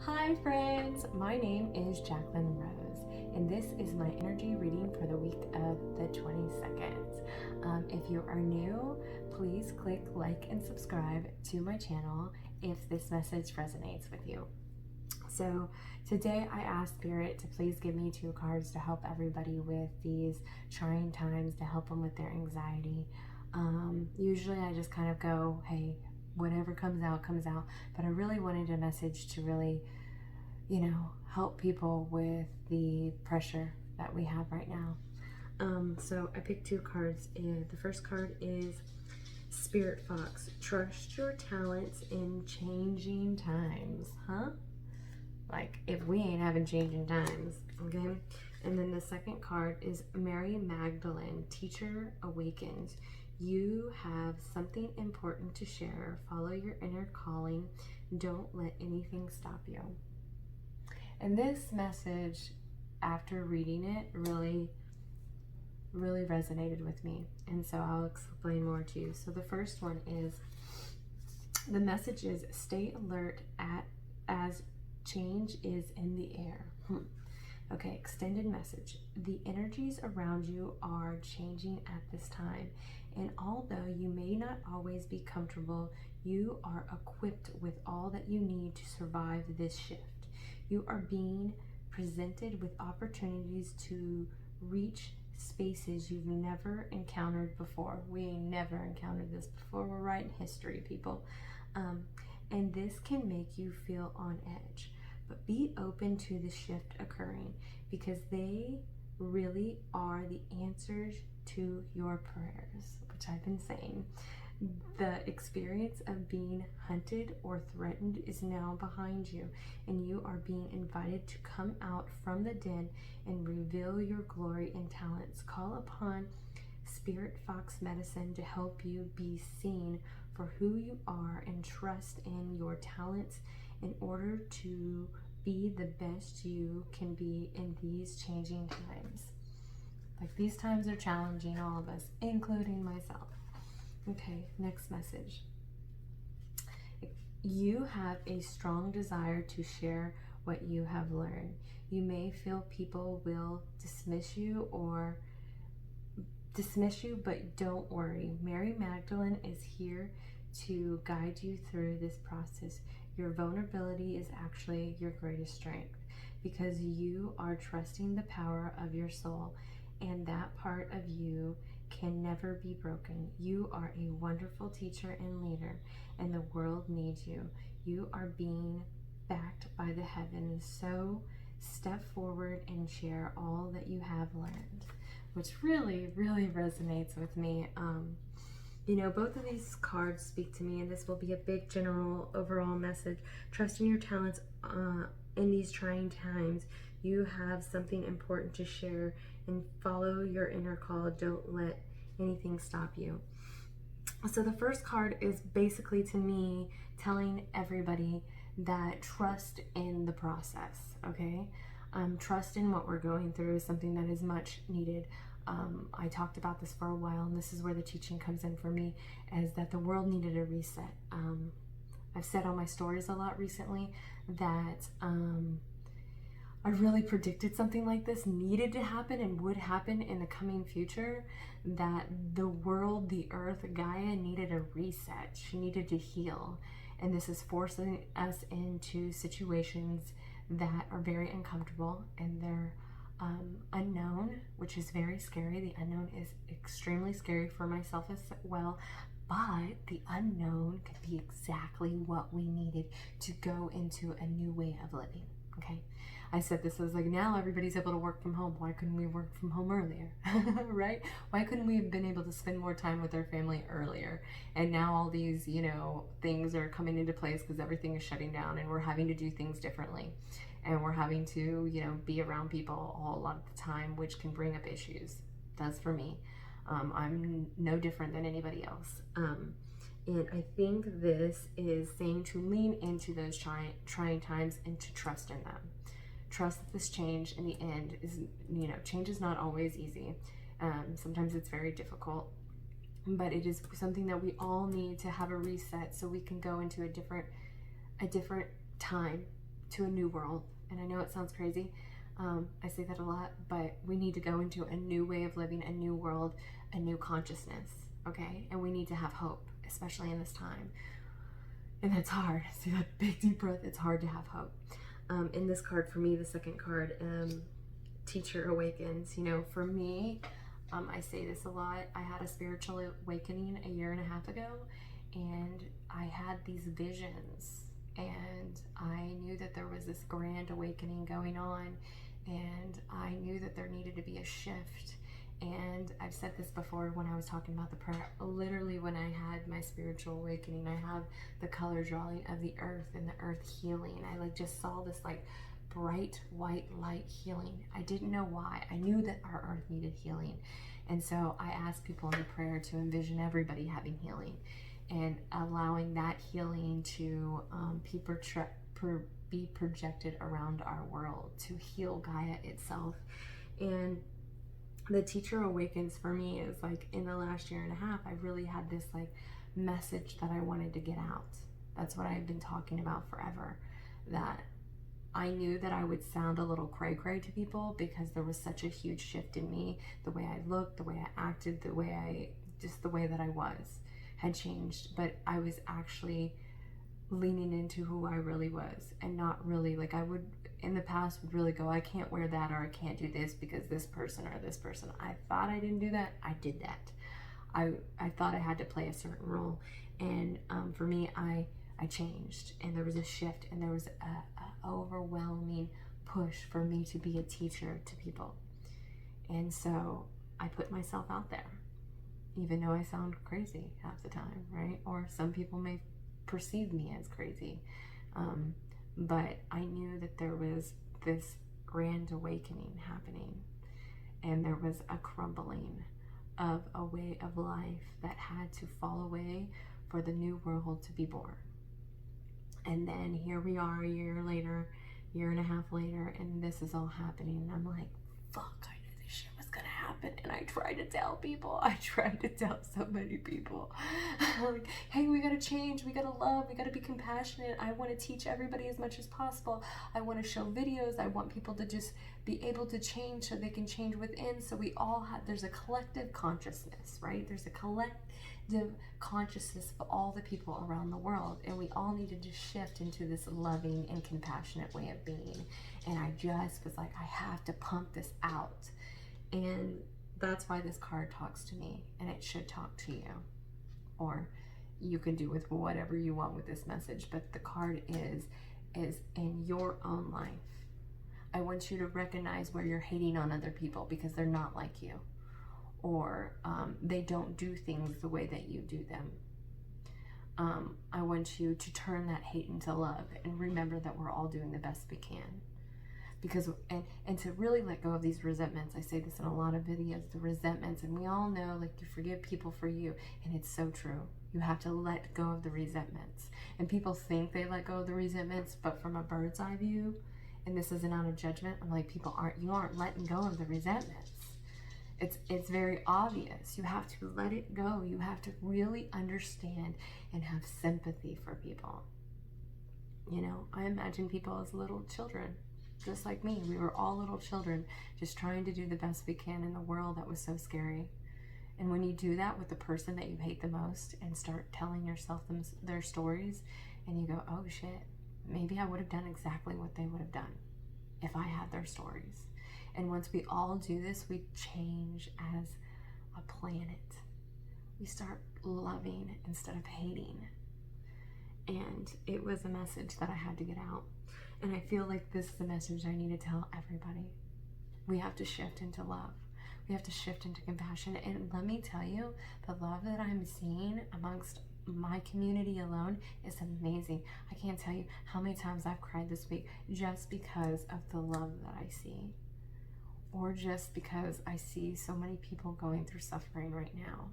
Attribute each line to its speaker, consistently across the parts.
Speaker 1: Hi friends, my name is Jacqueline Rose, and this is my energy reading for the week of the 22nd. If you are new, please click like and subscribe to my channel if this message resonates with you. So today I asked Spirit to please give me 2 cards to help everybody with these trying times, to help them with their anxiety. Usually I just kind of go, hey, whatever comes out, but I really wanted a message to really, help people with the pressure that we have right now. So I picked 2 cards, and the first card is Spirit Fox. Trust your talents in changing times, huh? Like, if we ain't having changing times, okay? And then the second card is Mary Magdalene, Teacher Awakens. You have something important to share. Follow your inner calling. Don't let anything stop you. And this message, after reading it, really resonated with me. And so I'll explain more to you. So the first one is, the message is, stay alert as change is in the air. Okay, extended message. The energies around you are changing at this time. And although you may not always be comfortable, you are equipped with all that you need to survive this shift. You are being presented with opportunities to reach spaces you've never encountered before. We ain't never encountered this before. We're writing history, people. And this can make you feel on edge. But be open to the shift occurring, because they really are the answers to your prayers, which I've been saying. The experience of being hunted or threatened is now behind you, and you are being invited to come out from the den and reveal your glory and talents. Call upon Spirit Fox Medicine to help you be seen for who you are, and trust in your talents in order to be the best you can be in these changing times. Like, these times are challenging all of us, including myself. Okay, next message. You have a strong desire to share what you have learned. You may feel people will dismiss you, but don't worry. Mary Magdalene is here to guide you through this process. Your vulnerability is actually your greatest strength, because you are trusting the power of your soul, and that part of you can never be broken. You are a wonderful teacher and leader, and the world needs you. You are being backed by the heavens. So step forward and share all that you have learned, which really resonates with me. Both of these cards speak to me, and this will be a big general overall message. Trust in your talents in these trying times. You have something important to share, and follow your inner call. Don't let anything stop you. So the first card is basically, to me, telling everybody that trust in the process, okay? Trust in what we're going through is something that is much needed. I talked about this for a while, and this is where the teaching comes in for me, is that the world needed a reset. I've said on my stories a lot recently that I really predicted something like this needed to happen and would happen in the coming future, that the world, the earth, Gaia needed a reset. She needed to heal. And this is forcing us into situations that are very uncomfortable, and they're unknown, which is very scary. The unknown is extremely scary for myself as well, but the unknown could be exactly what we needed to go into a new way of living. Okay, I said this, I was like, now everybody's able to work from home. Why couldn't we work from home earlier? Right? Why couldn't we have been able to spend more time with our family earlier? And now all these, things are coming into place because everything is shutting down, and we're having to do things differently. And we're having to, be around people a lot of the time, which can bring up issues. Does for me. I'm no different than anybody else. And I think this is saying to lean into those trying times and to trust in them. Trust that this change in the end is, change is not always easy. Sometimes it's very difficult, but it is something that we all need to have a reset, so we can go into a different time to a new world. And I know it sounds crazy. I say that a lot, but we need to go into a new way of living, a new world, a new consciousness, okay? And we need to have hope, especially in this time. And it's hard. See that big deep breath? It's hard to have hope. In this card, for me, the second card, Teacher Awakens. You know, for me, I say this a lot. I had a spiritual awakening a year and a half ago, and I had these visions, and I knew that there was this grand awakening going on, and I knew that there needed to be a shift. And I've said this before when I was talking about the prayer. Literally, when I had my spiritual awakening, I have the color drawing of the earth and the earth healing. I like just saw this like bright white light healing. I didn't know why. I knew that our earth needed healing. And so I asked people in the prayer to envision everybody having healing and allowing that healing to be projected around our world, to heal Gaia itself. And the Teacher Awakens for me is like in the last year and a half, I really had this like message that I wanted to get out. That's what I've been talking about forever. That I knew that I would sound a little cray-cray to people because there was such a huge shift in me. The way I looked, the way I acted, the way that I was had changed. But I was actually leaning into who I really was, and not really like I would in the past would really go, I can't wear that, or I can't do this because this person or this person. I thought I didn't do that. I did that. I thought I had to play a certain role. And for me, I changed, and there was a shift, and there was a overwhelming push for me to be a teacher to people. And so I put myself out there, even though I sound crazy half the time, right? Or some people may perceive me as crazy. But I knew that there was this grand awakening happening, and there was a crumbling of a way of life that had to fall away for the new world to be born. And then here we are a year later, year and a half later, and this is all happening. And I'm like, fuck, I knew this shit was gonna happen. And I tried to tell people. I tried to tell so many people. Like, hey, we gotta change. We gotta love. We gotta be compassionate. I want to teach everybody as much as possible. I want to show videos. I want people to just be able to change so they can change within. So we all have, there's a collective consciousness, right? There's a collective consciousness of all the people around the world, and we all needed to shift into this loving and compassionate way of being. And I just was like, I have to pump this out. And that's why this card talks to me, and it should talk to you, or you can do with whatever you want with this message. But the card is in your own life. I want you to recognize where you're hating on other people because they're not like you, or they don't do things the way that you do them. I want you to turn that hate into love, and remember that we're all doing the best we can. Because, and to really let go of these resentments. I say this in a lot of videos, the resentments, and we all know, like, you forgive people for you, and it's so true. You have to let go of the resentments. And people think they let go of the resentments, but from a bird's eye view, and this isn't out of judgment, I'm like, you aren't letting go of the resentments. It's very obvious. You have to let it go. You have to really understand and have sympathy for people. You know, I imagine people as little children, just like me. We were all little children, just trying to do the best we can in a world that was so scary. And when you do that with the person that you hate the most and start telling yourself their stories, and you go, oh shit, maybe I would have done exactly what they would have done if I had their stories. And once we all do this, we change as a planet. We start loving instead of hating. And it was a message that I had to get out. And I feel like this is a message I need to tell everybody. We have to shift into love. We have to shift into compassion. And let me tell you, the love that I'm seeing amongst my community alone is amazing. I can't tell you how many times I've cried this week just because of the love that I see. Or just because I see so many people going through suffering right now,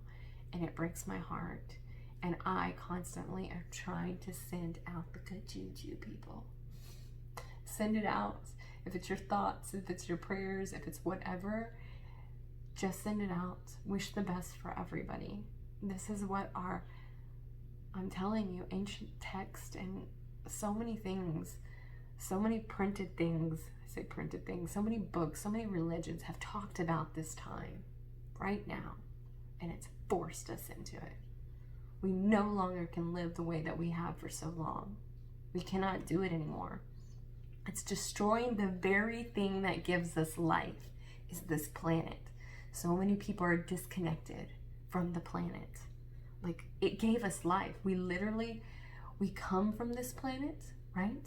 Speaker 1: and it breaks my heart. And I constantly am trying to send out the good juju, people. Send it out. If it's your thoughts, if it's your prayers, if it's whatever, just send it out. Wish the best for everybody. This is what I'm telling you, ancient text and so many things So many printed things, I say printed things, so many books, so many religions have talked about this time right now, and it's forced us into it. We no longer can live the way that we have for so long. We cannot do it anymore. It's destroying the very thing that gives us life, is this planet. So many people are disconnected from the planet. Like, it gave us life. We come from this planet, right?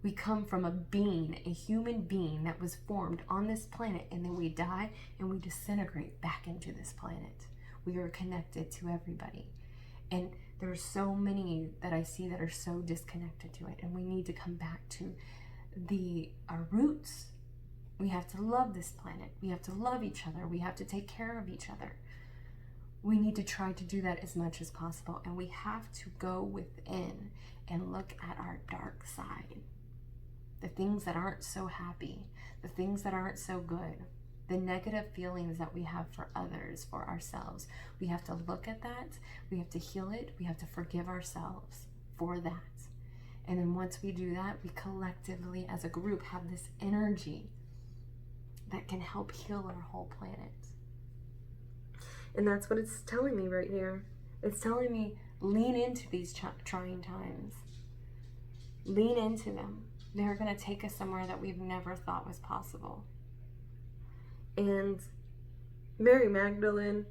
Speaker 1: We come from a being, a human being that was formed on this planet, and then we die and we disintegrate back into this planet. We are connected to everybody. And there are so many that I see that are so disconnected to it, and we need to come back to our roots. We have to love this planet. We have to love each other. We have to take care of each other. We need to try to do that as much as possible, and we have to go within and look at our dark side. The things that aren't so happy, the things that aren't so good, the negative feelings that we have for others, for ourselves. We have to look at that. We have to heal it. We have to forgive ourselves for that. And then once we do that, we collectively as a group have this energy that can help heal our whole planet. And that's what it's telling me right here. It's telling me, lean into these trying times. Lean into them. They're going to take us somewhere that we've never thought was possible. And Mary Magdalene,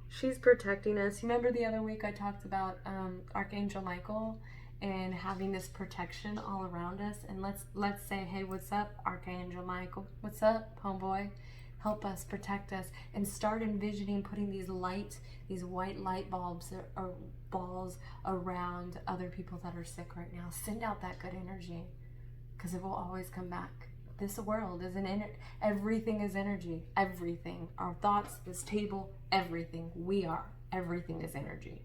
Speaker 1: she's protecting us. You remember the other week I talked about Archangel Michael and having this protection all around us? And let's say, hey, what's up, Archangel Michael? What's up, homeboy? Help us, protect us, and start envisioning putting these white light bulbs or balls around other people that are sick right now. Send out that good energy, because it will always come back. This world is everything is energy. Everything. Our thoughts, this table, everything. Everything is energy.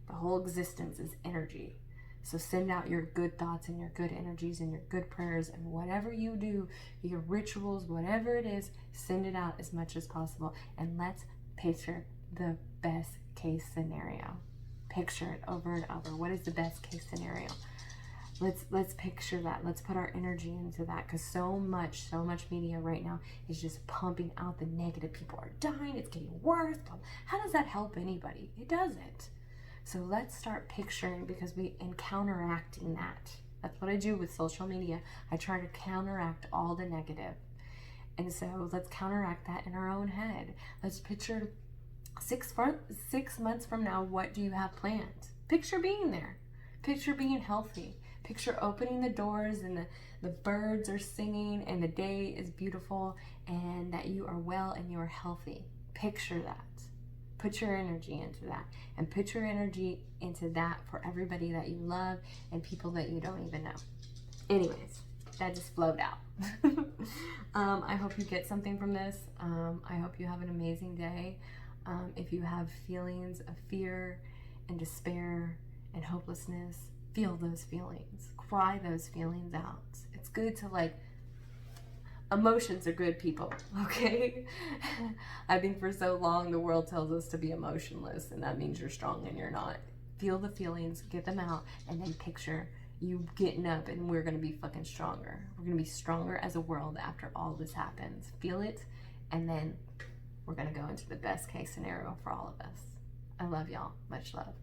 Speaker 1: The whole existence is energy. So send out your good thoughts and your good energies and your good prayers, and whatever you do, your rituals, whatever it is, send it out as much as possible. And let's picture the best case scenario. Picture it over and over. What is the best case scenario? Let's picture that. Let's put our energy into that, because so much media right now is just pumping out the negative. People are dying. It's getting worse. How does that help anybody? It doesn't. So let's start picturing, because and counteracting that. That's what I do with social media. I try to counteract all the negative. And so let's counteract that in our own head. Let's picture 6 months from now, what do you have planned? Picture being there. Picture being healthy. Picture opening the doors and the birds are singing and the day is beautiful and that you are well and you are healthy. Picture that. Put your energy into that, and put your energy into that for everybody that you love and people that you don't even know. Anyways, that just flowed out. I hope you get something from this. I hope you have an amazing day. If you have feelings of fear and despair and hopelessness, feel those feelings. Cry those feelings out. It's good to emotions are good, people, okay? I think for so long the world tells us to be emotionless, and that means you're strong and you're not. Feel the feelings, get them out, and then picture you getting up, and we're gonna be fucking stronger. We're gonna be stronger as a world after all this happens. Feel it, and then we're gonna go into the best case scenario for all of us. I love y'all. Much love.